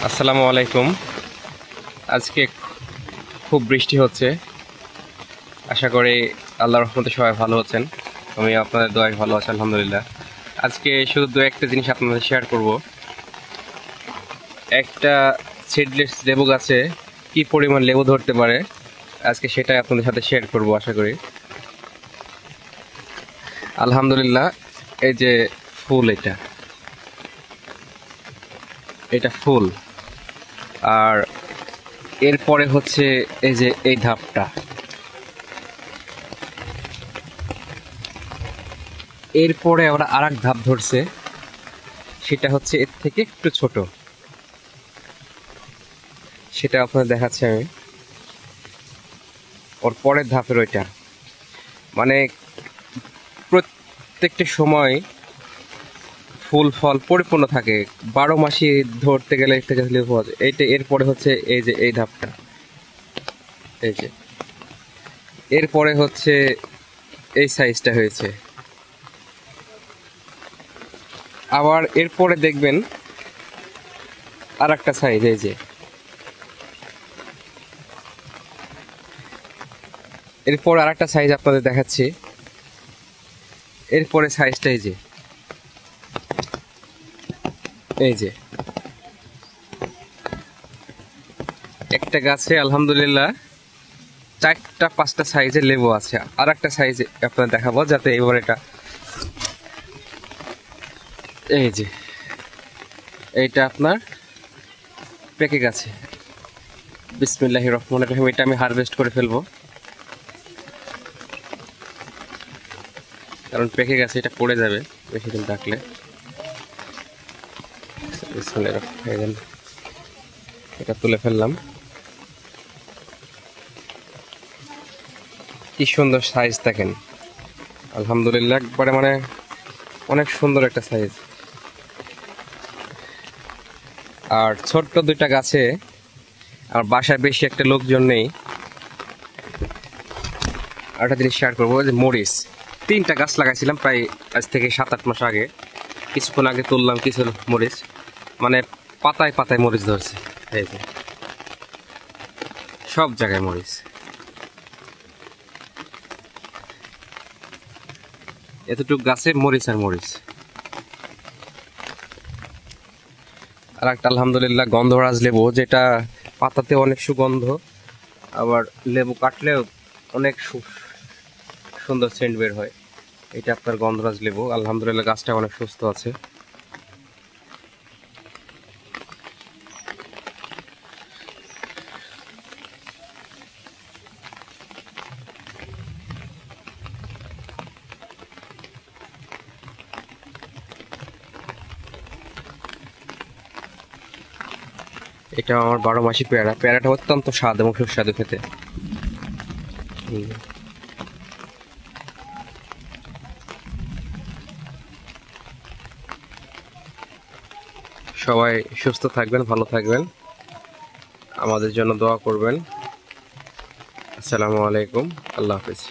আসসালামু আলাইকুম। আজকে খুব বৃষ্টি হচ্ছে। আশা করি আল্লাহর রহমতে সবাই ভালো আছেন। আমি আপনাদের দোয়ায় ভালো আছি আলহামদুলিল্লাহ। আজকে শুধু দু একটা জিনিস আপনাদের শেয়ার করব। একটা সিডলেস লেবু গাছে কি পরিমাণ লেবু ধরতে পারে আজকে সেটাই আপনাদের সাথে শেয়ার করব আশা করি। আলহামদুলিল্লাহ, এই যে ফুল, এটা ফুল। আর এরপরে হচ্ছে এই যে এই ধাপটা, এরপরে আমরা আর এক ধাপ ধরছে, সেটা হচ্ছে এর থেকে একটু ছোট। সেটা আপনাদের দেখাচ্ছি আমি। ওর পরের ধাপের ওইটা, মানে প্রত্যেকটা সময় ফুল ফল পরিপূর্ণ থাকে। 12 মাসই ধরতে গেলে এর থেকে লেবু পাওয়া যায়। এইটা এরপরে হচ্ছে এই যে এই ধাপটা, এই যে এরপরে হচ্ছে এই সাইজটা হয়েছে। আবার এরপরে দেখবেন আর একটা সাইজ, এই যে এরপর আর একটা সাইজ আপনাদের দেখাচ্ছি। এরপরে সাইজটা এই যে একটা গাছে আলহামদুলিল্লাহ 4-5টা সাইজের লেবু আছে। আর একটা সাইজ আপনাদের দেখাবো, যাতে এবার এটা এই যে এইটা আপনার পেকে গেছে। বিসমিল্লাহির রহমানির রহিম। এটা আমি হারভেস্ট করে ফেলবো, কারণ পেকে গেছে, এটা পড়ে যাবে বেশি দিন রাখলে। এটা তুলে ফেললাম। কি সুন্দর সাইজ দেখেন, আলহামদুলিল্লাহ, একবারে মানে অনেক সুন্দর একটা সাইজ। আর ছোট্ট দুইটা গাছে আমার বাসায় বেশি একটা লোকজন নেই। আর একটা জিনিস শেয়ার করবো, যে মরিচ 3টা গাছ লাগাইছিলাম প্রায় আজ থেকে 7-8 মাস আগে। কিছুক্ষণ আগে তুললাম কিছু মরিচ, মানে পাতায় পাতায় মরিচ ধরছে। এই যে সব জায়গায় মরিচ, এতটুকু গাছে মরিচ আর মরিচ। আর একটা আলহামদুলিল্লাহ গন্ধরাজ লেবু, যেটা পাতাতে অনেক সুগন্ধ, আবার লেবু কাটলেও অনেক সুন্দর সেন্ট বের হয়। এটা আপনার গন্ধরাজ লেবু। আলহামদুলিল্লাহ গাছটা অনেক সুস্থ আছে। এটা আমার 12 মাসি পেয়ারা। পেয়ারাটা অত্যন্ত স্বাদ এবং সুস্বাদু খেতে। সবাই সুস্থ থাকবেন, ভালো থাকবেন, আমাদের জন্য দোয়া করবেন। আসসালামু আলাইকুম, আল্লাহ হাফিজ।